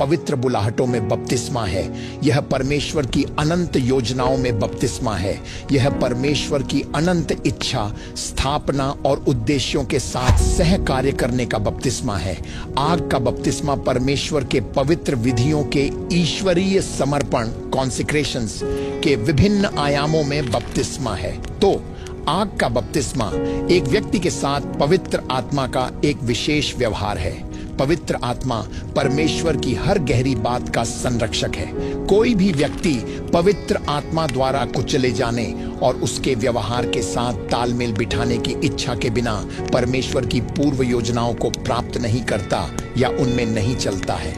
पवित्र बुलाहटों में बपतिस्मा है। यह परमेश्वर की अनंत योजनाओं में बपतिस्मा है। यह परमेश्वर की अनंत इच्छा, स्थापना और उद्देश्यों के साथ सह कार्य करने का बपतिस्मा है। आग का बपतिस्मा परमेश्वर के पवित्र विधियों के ईश्वरीय समर्पण, कॉन्सिक्रेशंस के विभिन्न आयामों में बपतिस्मा है। तो आग का बपतिस्मा एक व्यक्ति के साथ पवित्र आत्मा का एक विशेष व्यवहार है। पवित्र आत्मा परमेश्वर की हर गहरी बात का संरक्षक है। कोई भी व्यक्ति पवित्र आत्मा द्वारा कुचले जाने और उसके व्यवहार के साथ तालमेल बिठाने की इच्छा के बिना परमेश्वर की पूर्व योजनाओं को प्राप्त नहीं करता या उनमें नहीं चलता है।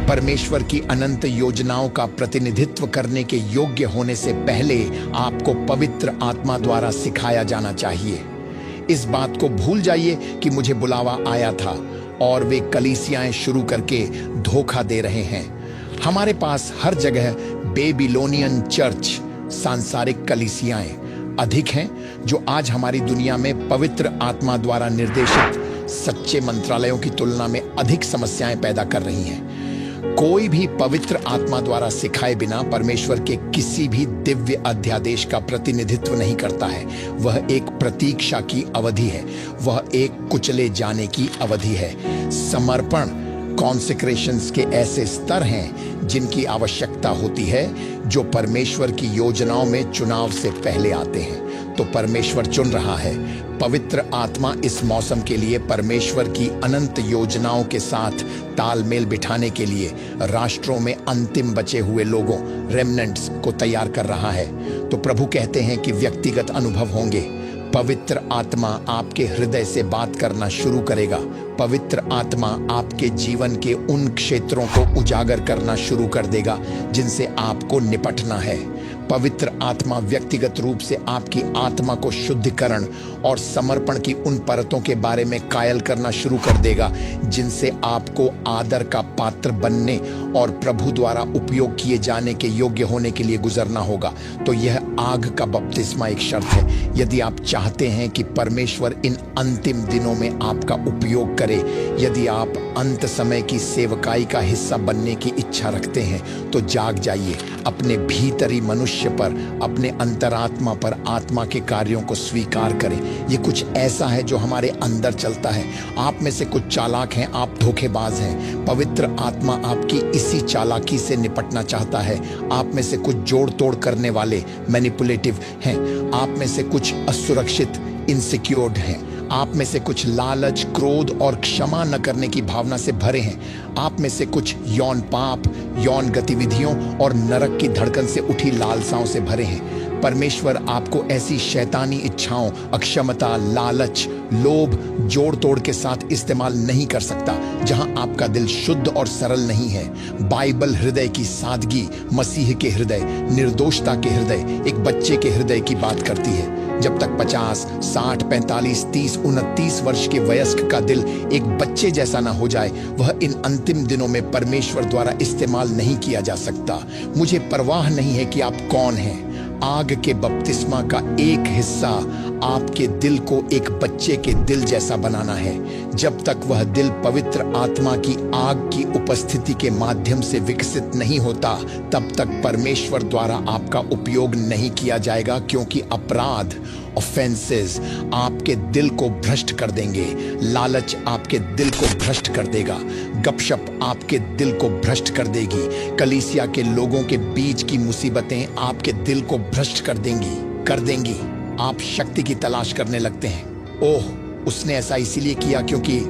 परमेश्वर की अनंत योजनाओं का प्रतिनिधित्व करने के योग्य होने से पहले आपको पवित्र आत्मा द्वारा सिखाया जाना चाहिए। इस बात को भूल जाइए कि मुझे बुलावा आया था और वे कलीसियाएं शुरू करके धोखा दे रहे हैं। हमारे पास हर जगह बेबीलोनियन चर्च, सांसारिक कलीसियाएं अधिक हैं जो आज हमारी दुनिया में पवित्र आत्मा द्वारा निर्देशित सच्चे मंत्रालयों की तुलना में अधिक समस्याएं पैदा कर रही हैं। कोई भी पवित्र आत्मा द्वारा सिखाए बिना परमेश्वर के किसी भी दिव्य अध्यादेश का प्रतिनिधित्व नहीं करता है। वह एक प्रतीक्षा की अवधि है, वह एक कुचले जाने की अवधि है। समर्पण, कॉन्सेक्रेशंस के ऐसे स्तर हैं जिनकी आवश्यकता होती है जो परमेश्वर की योजनाओं में चुनाव से पहले आते हैं। तो परमेश्वर चुन रहा है। पवित्र आत्मा इस मौसम के लिए परमेश्वर की अनंत योजनाओं के साथ तालमेल बिठाने के लिए राष्ट्रों में अंतिम बचे हुए लोगों, रेमनेंट्स को तैयार कर रहा है। तो प्रभु कहते हैं कि व्यक्तिगत अनुभव होंगे। पवित्र आत्मा आपके हृदय से बात करना शुरू करेगा। पवित्र आत्मा आपके जीवन के उन क्षेत्रों को उजागर करना शुरू कर देगा जिनसे आपको निपटना है। पवित्र आत्मा व्यक्तिगत रूप से आपकी आत्मा को शुद्धिकरण और समर्पण की उन परतों के बारे में कायल करना शुरू कर देगा जिनसे आपको आदर का पात्र बनने और प्रभु द्वारा उपयोग किए जाने के योग्य होने के लिए गुजरना होगा। तो यह आग का बपतिस्मा एक शर्त है। यदि आप चाहते हैं कि परमेश्वर इन अंतिम दिनों में आपका उपयोग करे, यदि आप अंत समय की सेवकाई का हिस्सा बनने की इच्छा रखते हैं, तो जाग जाइए। अपने भीतरी मनुष्य पर, अपने अंतरात्मा पर आत्मा के कार्यों को स्वीकार करें। ये कुछ ऐसा है जो हमारे अंदर चलता है। आप में से कुछ चालाक हैं, आप धोखेबाज हैं। पवित्र आत्मा आपकी इसी चालाकी से निपटना चाहता है। आप में से कुछ जोड़ तोड़ करने वाले, मैनिपुलेटिव हैं। आप में से कुछ असुरक्षित, इनसिक्योर्ड हैं। आप में से कुछ लालच, क्रोध और क्षमा न करने की भावना से भरे हैं। आप में से कुछ यौन पाप, यौन गतिविधियों और नरक की धड़कन से उठी लालसाओं से भरे हैं। परमेश्वर आपको ऐसी शैतानी इच्छाओं, अक्षमता, लालच, लोभ, जोड़ तोड़ के साथ इस्तेमाल नहीं कर सकता जहां आपका दिल शुद्ध और सरल नहीं है। बाइबल हृदय की सादगी, मसीह के हृदय, निर्दोषता के हृदय, एक बच्चे के हृदय की बात करती है। जब तक 50, 60, 45, 30, 29 वर्ष के वयस्क का दिल एक बच्चे जैसा ना हो जाए, वह इन अंतिम दिनों में परमेश्वर द्वारा इस्तेमाल नहीं किया जा सकता। मुझे परवाह नहीं है कि आप कौन हैं। आग के बपतिस्मा का एक हिस्सा आपके दिल को एक बच्चे के दिल जैसा बनाना है। जब तक वह दिल पवित्र आत्मा की आग की उपस्थिति के माध्यम से विकसित नहीं होता, तब तक परमेश्वर द्वारा आपका उपयोग नहीं किया जाएगा, क्योंकि अपराध, ऑफेंसेस आपके दिल को भ्रष्ट कर देंगे। लालच आपके दिल को भ्रष्ट कर देगा। गपशप आपके दिल को भ्रष्ट कर देगी। कलीसिया के लोगों के बीच की मुसीबतें आपके दिल को भ्रष्ट कर देंगी। आप शक्ति की तलाश करने लगते हैं। ओह, उसने ऐसा इसीलिए किया क्योंकि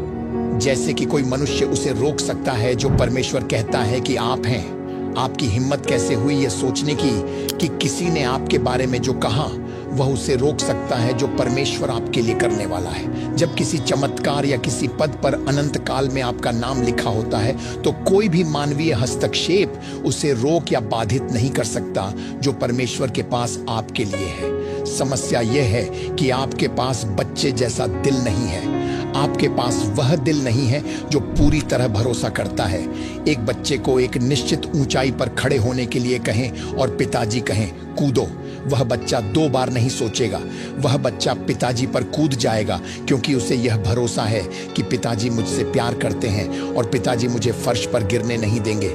जैसे कि कोई मनुष्य उसे रोक सकता है जो परमेश्वर कहता है कि आप हैं। आपकी हिम्मत कैसे हुई ये सोचने की कि किसी ने आपके बारे में जो कहा वह उसे रोक सकता है जो परमेश्वर आपके लिए करने वाला है। जब किसी चमत्कार या किसी पद पर अनंत काल में आपका नाम लिखा होता है, तो कोई भी मानवीय हस्तक्षेप उसे रोक या बाधित नहीं कर सकता जो परमेश्वर के पास आपके लिए है। समस्या यह है कि आपके पास बच्चे जैसा दिल नहीं है। आपके पास वह दिल नहीं है जो पूरी तरह भरोसा करता है। एक बच्चे को एक निश्चित ऊंचाई पर खड़े होने के लिए कहें और पिताजी कहें कूदो, वह बच्चा 2 बार नहीं सोचेगा। वह बच्चा पिताजी पर कूद जाएगा, क्योंकि उसे यह भरोसा है कि पिताजी मुझसे प्यार करते हैं और पिताजी मुझे फर्श पर गिरने नहीं देंगे।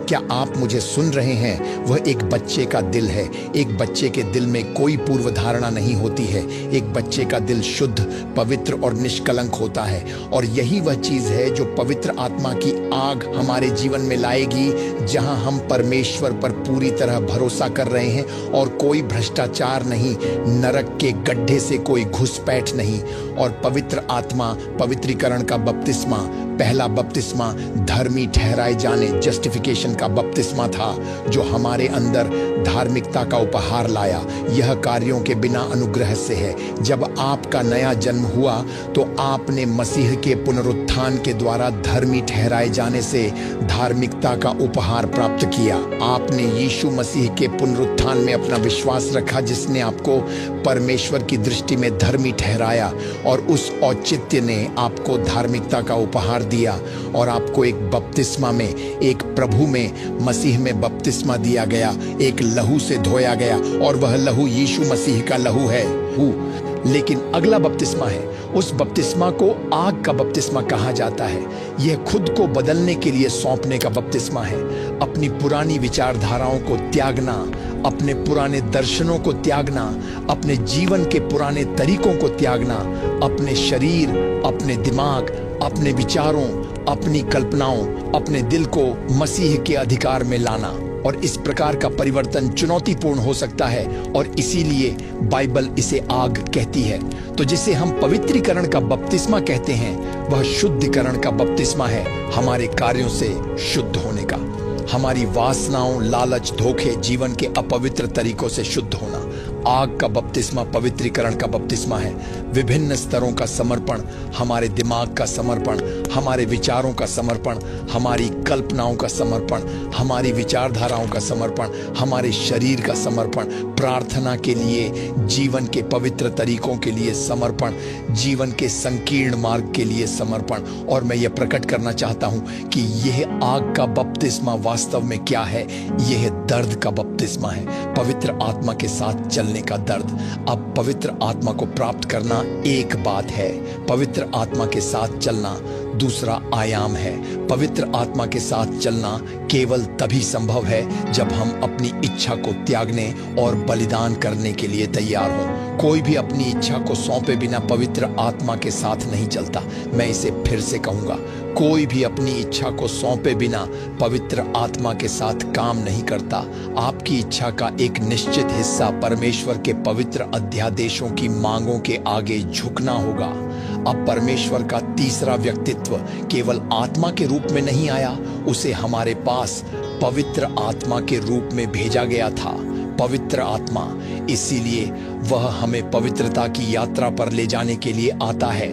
क्या आप मुझे सुन रहे हैं? वह एक बच्चे का दिल है। एक बच्चे के दिल में कोई पूर्व धारणा नहीं होती है। एक बच्चे का दिल शुद्ध, पवित्र और निष्कलंक होता है। और यही वह चीज है जो पवित्र आत्मा की आग हमारे जीवन में लाएगी, जहां हम परमेश्वर पर पूरी तरह भरोसा कर रहे हैं और कोई भ्रष्टाचार नहीं, नरक के गड्ढे से कोई घुसपैठ नहीं। और पवित्र आत्मा, पवित्रीकरण का बपतिस्मा, पहला बपतिस्मा धर्मी ठहराए जाने, जस्टिफिकेशन का बपतिस्मा था, जो हमारे अंदर धार्मिकता का उपहार लाया। यह कार्यों के बिना अनुग्रह से है। जब आपका नया जन्म हुआ तो आपने मसीह के पुनरुत्थान के द्वारा धर्मी ठहराए जाने से धार्मिकता का उपहार प्राप्त किया। आपने यीशु मसीह के पुनरुत्थान में अपना विश्वास रखा, जिसने आपको परमेश्वर की दृष्टि में धर्मी ठहराया, और उस औचित्य ने आपको धार्मिकता का उपहार दिया। और आपको एक बपतिस्मा में, एक प्रभु में, मसीह में बपतिस्मा दिया गया, एक लहू से धोया गया, और वह लहू यीशु मसीह का लहू है। लेकिन अगला बपतिस्मा है, उस बपतिस्मा को आग का बपतिस्मा कहा जाता है। यह खुद को बदलने के लिए सौंपने का बपतिस्मा है। अपनी पुरानी विचारधाराओं को त्यागना, अपने पुराने दर्शनों को त्यागना, अपने जीवन के पुराने तरीकों को त्यागना, अपने शरीर, अपने दिमाग, अपने विचारों, अपनी कल्पनाओं, अपने दिल को मसीह के अधिकार में लाना। और इस प्रकार का परिवर्तन चुनौतीपूर्ण हो सकता है, और इसीलिए बाइबल इसे आग कहती है। तो जिसे हम पवित्रीकरण का बपतिस्मा कहते हैं, वह शुद्धिकरण का बपतिस्मा है, हमारे कार्यों से शुद्ध होने का, हमारी वासनाओं, लालच, धोखे, जीवन के अपवित्र तरीकों से शुद्ध होना। आग का बपतिस्मा पवित्रीकरण का बपतिस्मा है। विभिन्न स्तरों का समर्पण, हमारे दिमाग का समर्पण, हमारे विचारों का समर्पण, हमारी कल्पनाओं का समर्पण, हमारी विचारधाराओं का समर्पण, हमारे शरीर का समर्पण, प्रार्थना के लिए, जीवन के पवित्र तरीकों के लिए समर्पण, जीवन के संकीर्ण मार्ग के लिए समर्पण। और मैं ये प्रकट करना चाहता हूं कि यह आग का बपतिस्मा वास्तव में क्या है? यह दर्द का बपतिस्मा है, पवित्र आत्मा के साथ चलने का दर्द। अब पवित्र आत्मा को प्राप्त करना एक बात है, पवित्र आत्मा के साथ चलना दूसरा आयाम है। पवित्र आत्मा के साथ चलना केवल तभी संभव है जब हम अपनी इच्छा को त्यागने और बलिदान करने के लिए तैयार हों। कोई भी अपनी इच्छा को सौंपे बिना पवित्र आत्मा के साथ नहीं चलता। मैं इसे फिर से कहूंगा, कोई भी अपनी इच्छा को सौंपे बिना पवित्र आत्मा के साथ काम नहीं करता। आपकी इच्छा का एक निश्चित हिस्सा परमेश्वर के पवित्र अध्यादेशों की मांगों के आगे झुकना होगा। अब परमेश्वर का तीसरा व्यक्तित्व केवल आत्मा के रूप में नहीं आया, उसे हमारे पास पवित्र आत्मा के रूप में भेजा गया था। पवित्र आत्मा, इसीलिए वह हमें पवित्रता की यात्रा पर ले जाने के लिए आता है।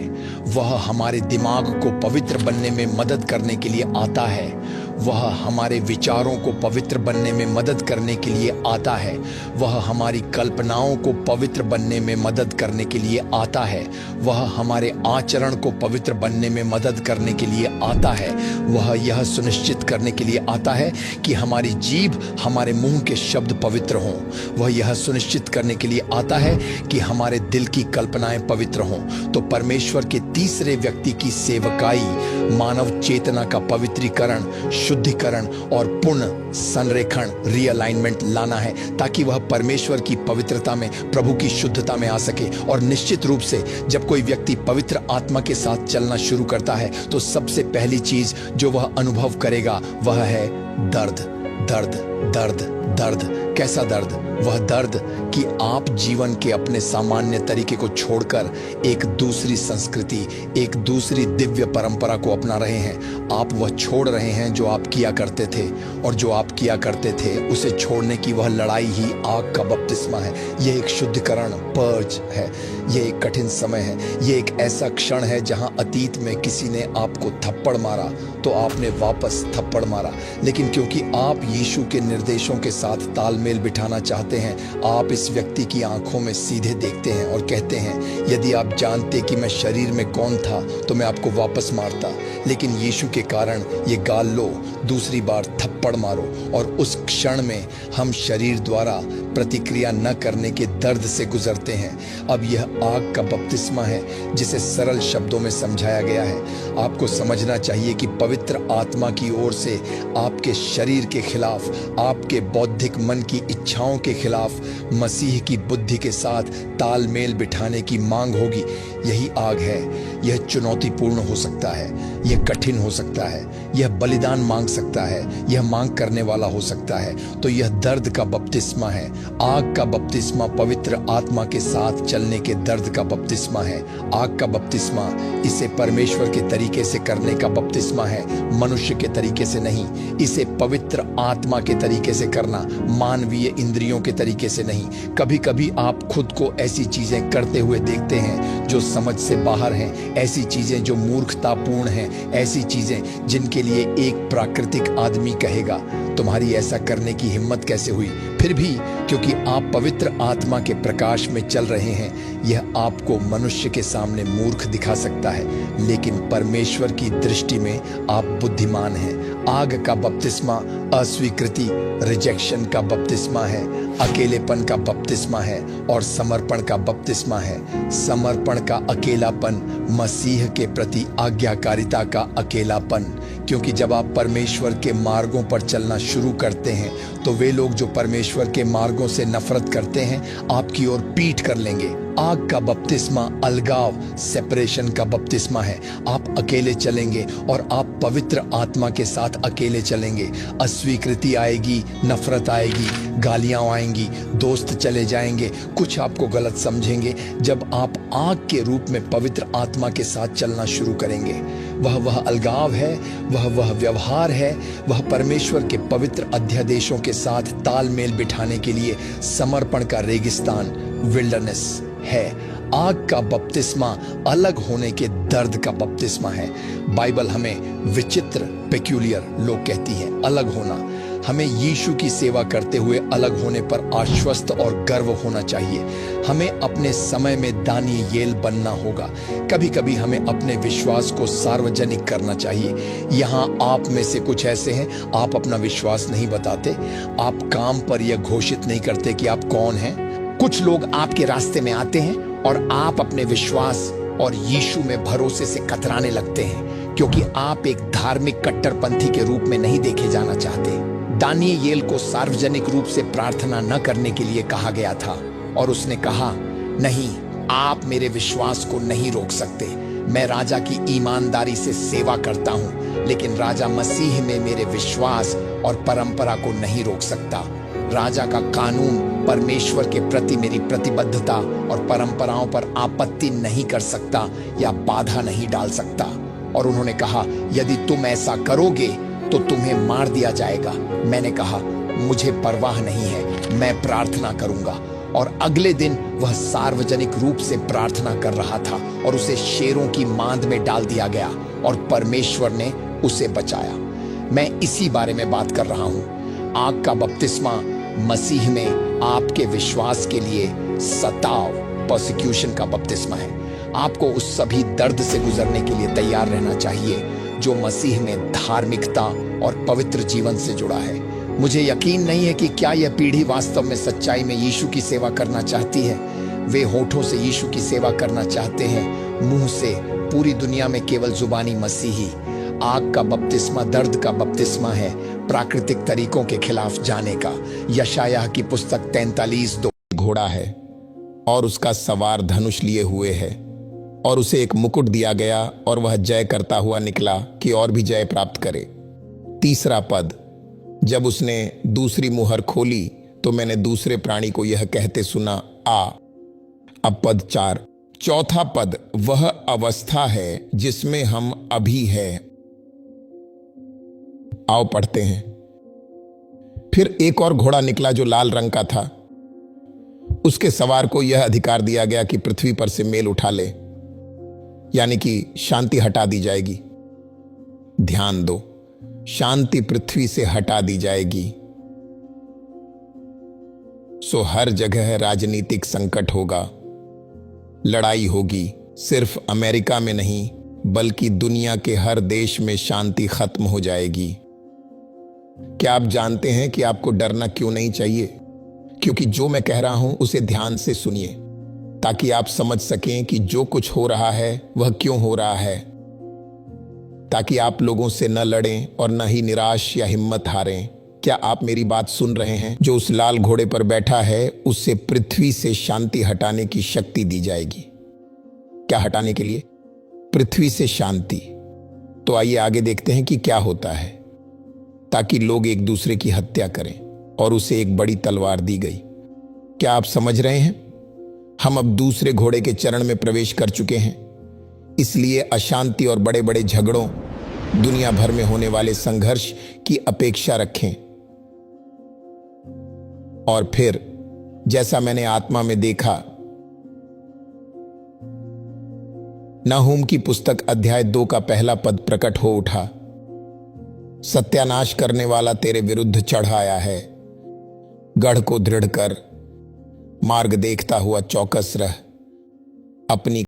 वह हमारे दिमाग को पवित्र बनने में मदद करने के लिए आता है। वह हमारे विचारों को पवित्र बनने में मदद करने के लिए आता है। वह हमारी कल्पनाओं को पवित्र बनने में मदद करने के लिए आता है। वह हमारे आचरण को पवित्र बनने में मदद करने के लिए आता है। वह यह सुनिश्चित करने के लिए आता है कि हमारी जीभ, हमारे मुंह के शब्द पवित्र हों। वह यह सुनिश्चित करने के लिए आता है कि हमारे दिल की कल्पनाएं पवित्र हों। तो परमेश्वर के तीसरे व्यक्ति की सेवकाई मानव चेतना का पवित्रीकरण, शुद्धिकरण और पुनः संरेखण, रीअलाइनमेंट लाना है, ताकि वह परमेश्वर की पवित्रता में, प्रभु की शुद्धता में आ सके। और निश्चित रूप से जब कोई व्यक्ति पवित्र आत्मा के साथ चलना शुरू करता है तो सबसे पहली चीज जो वह अनुभव करेगा वह है दर्द, दर्द, दर्द, दर्द। कैसा दर्द? वह दर्द कि आप जीवन के अपने सामान्य तरीके को छोड़कर एक दूसरी संस्कृति, एक दूसरी दिव्य परंपरा को अपना रहे हैं। आप वह छोड़ रहे हैं जो आप किया करते थे, और जो आप किया करते थे उसे छोड़ने की वह लड़ाई ही आग का बपतिस्मा है। यह एक शुद्धिकरण, पर्ज है। यह एक कठिन समय है। यह एक ऐसा क्षण है जहां अतीत में किसी ने आपको थप्पड़ मारा तो आपने वापस थप्पड़ मारा, लेकिन क्योंकि आप यीशु के निर्देशों के साथ तालमेल बिठाना चाहते हैं। आप इस व्यक्ति की आंखों में सीधे देखते हैं और कहते हैं, यदि आप जानते कि मैं शरीर में कौन था तो मैं आपको वापस मारता, लेकिन यीशु के कारण ये गाल लो, दूसरी बार थप्पड़ मारो। और उस क्षण में हम शरीर द्वारा प्रतिक्रिया न करने के दर्द से गुजरते हैं। अब यह आग का बपतिस्मा है जिसे सरल शब्दों में समझाया गया है। आपको समझना चाहिए कि पवित्र आत्मा की ओर से आपके शरीर के खिलाफ, आपके बौद्धिक मन की इच्छाओं के खिलाफ मसीह की बुद्धि के साथ तालमेल बिठाने की मांग होगी। यही आग है। यह चुनौतीपूर्ण हो सकता है, यह कठिन हो सकता है, यह बलिदान मांग सकता है, यह मांग करने वाला हो सकता है। तो यह दर्द का बपतिस्मा है। आग का बपतिस्मा पवित्र आत्मा के साथ चलने के दर्द का बपतिस्मा है। आग का बपतिस्मा इसे परमेश्वर के तरीके से करने का बपतिस्मा है, मनुष्य के तरीके से नहीं। इसे पवित्र आत्मा के तरीके से करना, मानवीय इंद्रियों के तरीके से नहीं। कभी कभी आप खुद को ऐसी चीजें करते हुए देखते हैं जो समझ से बाहर हैं, ऐसी चीजें जो मूर्खतापूर्ण हैं, ऐसी चीजें जिनके लिए एक प्राकृतिक आदमी कहेगा, तुम्हारी ऐसा करने की हिम्मत कैसे हुई। फिर भी क्योंकि आप पवित्र आत्मा के प्रकाश में चल रहे हैं, यह आपको मनुष्य के सामने मूर्ख दिखा सकता है, लेकिन परमेश्वर की दृष्टि में आप बुद्धिमान हैं। आग का बपतिस्मा अस्वीकृति, रिजेक्शन का बपतिस्मा है, अकेलेपन का बपतिस्मा है और समर्पण का बपतिस्मा है। समर्पण का अकेलापन, मसीह के प्रति आज्ञाकारिता का अकेलापन। क्योंकि जब आप परमेश्वर के मार्गों पर चलना शुरू करते हैं तो वे लोग जो परमेश्वर के मार्गों से नफरत करते हैं आपकी ओर पीठ कर लेंगे। आग का बपतिस्मा अलगाव, सेपरेशन का बपतिस्मा है। आप अकेले चलेंगे और आप पवित्र आत्मा के साथ अकेले चलेंगे। अस्वीकृति आएगी, नफरत आएगी, गालियां आएंगी, दोस्त चले जाएंगे, कुछ आपको गलत समझेंगे। जब आप आग के रूप में पवित्र आत्मा के साथ चलना शुरू करेंगे, वह अलगाव है, वह व्यवहार है, वह परमेश्वर के पवित्र अध्यादेशों के साथ तालमेल बिठाने के लिए समर्पण का रेगिस्तान, विल्डरनेस है। आग का बपतिस्मा अलग होने के दर्द का बपतिस्मा है। बाइबल हमें विचित्र, पेक्यूलियर लोग कहती है, अलग होना। हमें यीशु की सेवा करते हुए अलग होने पर आश्वस्त और गर्व होना चाहिए। हमें अपने समय में दानियेल बनना होगा। कभी कभी हमें अपने विश्वास को सार्वजनिक करना चाहिए। यहाँ आप में से कुछ ऐसे हैं, आप अपना विश्वास नहीं बताते, आप काम पर यह घोषित नहीं करते कि आप कौन हैं। कुछ लोग आपके रास्ते में आते हैं और आप अपने विश्वास और यीशु में भरोसे से कतराने लगते हैं, क्योंकि आप एक धार्मिक कट्टरपंथी के रूप में नहीं देखे जाना चाहते। दानियेल को सार्वजनिक रूप से प्रार्थना न करने के लिए कहा गया था और उसने कहा, नहीं, आप मेरे विश्वास को नहीं रोक सकते। मैं राजा की ईमानदारी से सेवा करता हूं, लेकिन राजा मसीह में मेरे विश्वास और परंपरा को नहीं रोक सकता। राजा का कानून परमेश्वर के प्रति मेरी प्रतिबद्धता और परंपराओं पर आपत्ति नहीं कर सकता या बाधा नहीं डाल सकता। और उन्होंने कहा, यदि तुम ऐसा करोगे तो तुम्हें मार दिया जाएगा। मैंने कहा, मुझे परवाह नहीं है, मैं प्रार्थना करूंगा। और अगले दिन वह सार्वजनिक रूप से प्रार्थना कर रहा था और उसे शेरों की मांद में डाल दिया गया और परमेश्वर ने उसे बचाया। मैं इसी बारे में बात कर रहा हूं। आग का बपतिस्मा मसीह में आपके विश्वास के लिए सताव, परसिक्यूशन का बपतिस्मा है। आपको उस सभी दर्द से गुजरने के लिए तैयार रहना चाहिए जो मसीह में धार्मिकता और पवित्र जीवन से जुड़ा है। मुझे यकीन नहीं है कि क्या यह पीढ़ी वास्तव में सच्चाई में यीशु की सेवा करना चाहती है। वे होठों से यीशु की सेवा करना चाहते हैं, मुंह से पूरी दुनिया में केवल जुबानी मसीही। आग का बपतिस्मा दर्द का बपतिस्मा है, प्राकृतिक तरीकों के खिलाफ जाने का। यशायाह की पुस्तक 43:2। घोड़ा है और उसका सवार धनुष लिए हुए है और उसे एक मुकुट दिया गया और वह जय करता हुआ निकला कि और भी जय प्राप्त करे। तीसरा पद, जब उसने दूसरी मुहर खोली तो मैंने दूसरे प्राणी को यह कहते सुना, आ। अब पद 4, चौथा पद, वह अवस्था है जिसमें हम अभी है। आओ पढ़ते हैं। फिर एक और घोड़ा निकला जो लाल रंग का था। उसके सवार को यह अधिकार दिया गया कि पृथ्वी पर से मेल उठा ले, यानी कि शांति हटा दी जाएगी। ध्यान दो, शांति पृथ्वी से हटा दी जाएगी। सो हर जगह राजनीतिक संकट होगा, लड़ाई होगी। सिर्फ अमेरिका में नहीं बल्कि दुनिया के हर देश में शांति खत्म हो जाएगी। क्या आप जानते हैं कि आपको डरना क्यों नहीं चाहिए? क्योंकि जो मैं कह रहा हूं उसे ध्यान से सुनिए, ताकि आप समझ सकें कि जो कुछ हो रहा है वह क्यों हो रहा है, ताकि आप लोगों से न लड़ें और न ही निराश या हिम्मत हारें। क्या आप मेरी बात सुन रहे हैं? जो उस लाल घोड़े पर बैठा है उससे पृथ्वी से शांति हटाने की शक्ति दी जाएगी। क्या हटाने के लिए? पृथ्वी से शांति। तो आइए आगे देखते हैं कि क्या होता है। ताकि लोग एक दूसरे की हत्या करें और उसे एक बड़ी तलवार दी गई। क्या आप समझ रहे हैं? हम अब दूसरे घोड़े के चरण में प्रवेश कर चुके हैं। इसलिए अशांति और बड़े बड़े झगड़ों, दुनिया भर में होने वाले संघर्ष की अपेक्षा रखें। और फिर जैसा मैंने आत्मा में देखा, नाहूम की पुस्तक अध्याय 2 का पहला पद प्रकट हो उठा। सत्यानाश करने वाला तेरे विरुद्ध चढ़ आया है। गढ़ को दृढ़ कर, मार्ग देखता हुआ चौकस रह। अपनी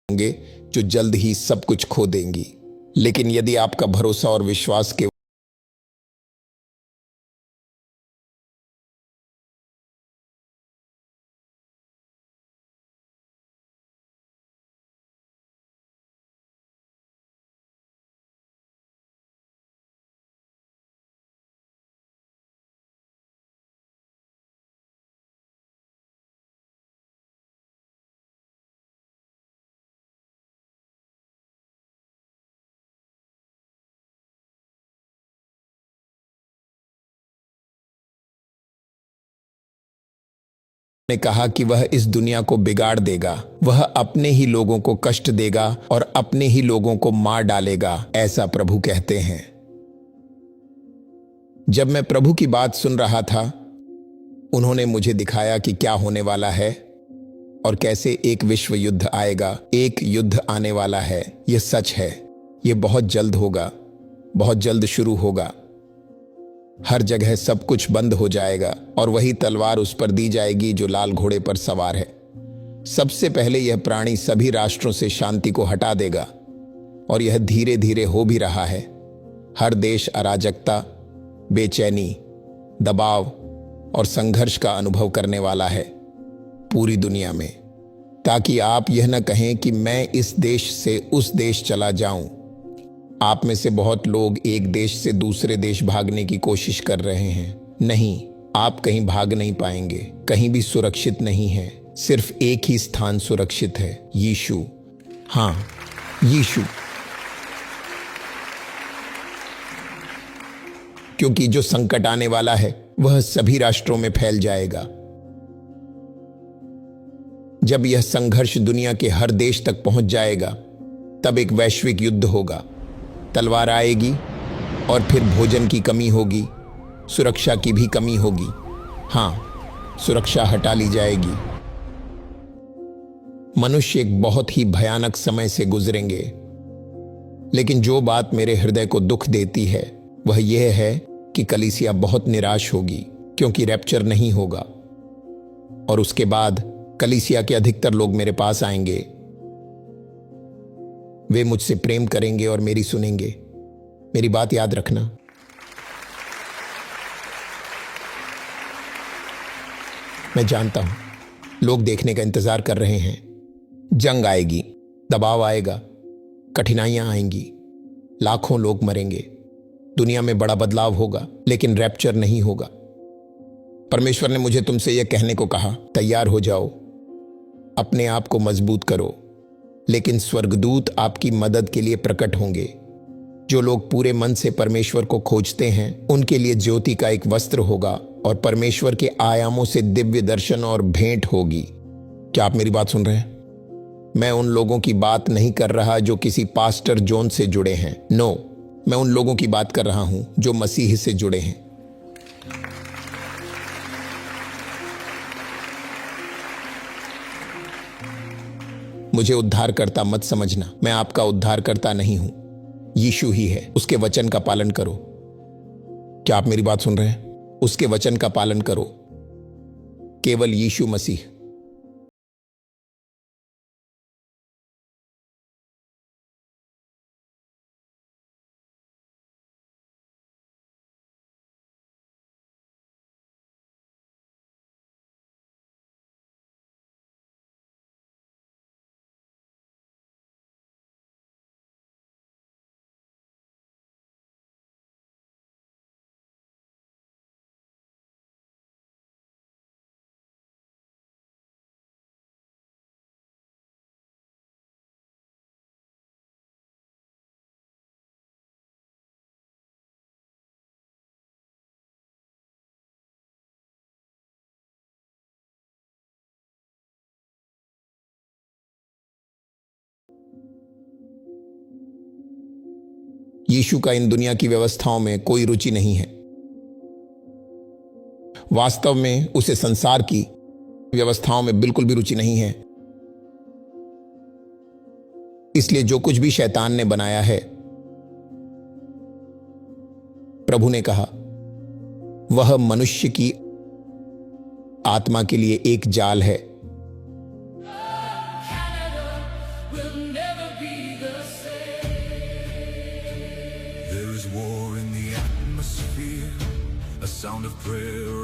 होंगे जो जल्द ही सब कुछ खो देंगी। लेकिन यदि आपका भरोसा और विश्वास के ने कहा कि वह इस दुनिया को बिगाड़ देगा, वह अपने ही लोगों को कष्ट देगा और अपने ही लोगों को मार डालेगा, ऐसा प्रभु कहते हैं। जब मैं प्रभु की बात सुन रहा था, उन्होंने मुझे दिखाया कि क्या होने वाला है। और कैसे एक विश्व युद्ध आएगा। एक युद्ध आने वाला है, यह सच है। यह बहुत जल्द होगा, बहुत जल्द शुरू होगा। हर जगह सब कुछ बंद हो जाएगा और वही तलवार उस पर दी जाएगी जो लाल घोड़े पर सवार है। सबसे पहले यह प्राणी सभी राष्ट्रों से शांति को हटा देगा और यह धीरे धीरे हो भी रहा है। हर देश अराजकता, बेचैनी, दबाव और संघर्ष का अनुभव करने वाला है पूरी दुनिया में, ताकि आप यह न कहें कि मैं इस देश से उस देश चला जाऊं। आप में से बहुत लोग एक देश से दूसरे देश भागने की कोशिश कर रहे हैं। नहीं, आप कहीं भाग नहीं पाएंगे, कहीं भी सुरक्षित नहीं है। सिर्फ एक ही स्थान सुरक्षित है, यीशु। हाँ, यीशु। क्योंकि जो संकट आने वाला है वह सभी राष्ट्रों में फैल जाएगा। जब यह संघर्ष दुनिया के हर देश तक पहुंच जाएगा, तब एक वैश्विक युद्ध होगा। तलवार आएगी और फिर भोजन की कमी होगी, सुरक्षा की भी कमी होगी। हाँ, सुरक्षा हटा ली जाएगी। मनुष्य एक बहुत ही भयानक समय से गुजरेंगे। लेकिन जो बात मेरे हृदय को दुख देती है वह यह है कि कलीसिया बहुत निराश होगी, क्योंकि रैप्चर नहीं होगा। और उसके बाद कलीसिया के अधिकतर लोग मेरे पास आएंगे। वे मुझसे प्रेम करेंगे और मेरी सुनेंगे। मेरी बात याद रखना। मैं जानता हूं लोग देखने का इंतजार कर रहे हैं। जंग आएगी, दबाव आएगा, कठिनाइयां आएंगी, लाखों लोग मरेंगे, दुनिया में बड़ा बदलाव होगा, लेकिन रैप्चर नहीं होगा। परमेश्वर ने मुझे तुमसे यह कहने को कहा, तैयार हो जाओ, अपने आप को मजबूत करो, लेकिन स्वर्गदूत आपकी मदद के लिए प्रकट होंगे। जो लोग पूरे मन से परमेश्वर को खोजते हैं उनके लिए ज्योति का एक वस्त्र होगा और परमेश्वर के आयामों से दिव्य दर्शन और भेंट होगी। क्या आप मेरी बात सुन रहे हैं? मैं उन लोगों की बात नहीं कर रहा जो किसी पास्टर जॉन से जुड़े हैं। नो, मैं उन लोगों की बात कर रहा हूं जो मसीह से जुड़े हैं। मुझे उद्धारकर्ता मत समझना, मैं आपका उद्धारकर्ता नहीं हूं, यीशु ही है। उसके वचन का पालन करो। क्या आप मेरी बात सुन रहे हैं? उसके वचन का पालन करो, केवल यीशु मसीह। यीशु का इन दुनिया की व्यवस्थाओं में कोई रुचि नहीं है। वास्तव में उसे संसार की व्यवस्थाओं में बिल्कुल भी रुचि नहीं है। इसलिए जो कुछ भी शैतान ने बनाया है, प्रभु ने कहा, वह मनुष्य की आत्मा के लिए एक जाल है। There is war in the atmosphere, a sound of prayer.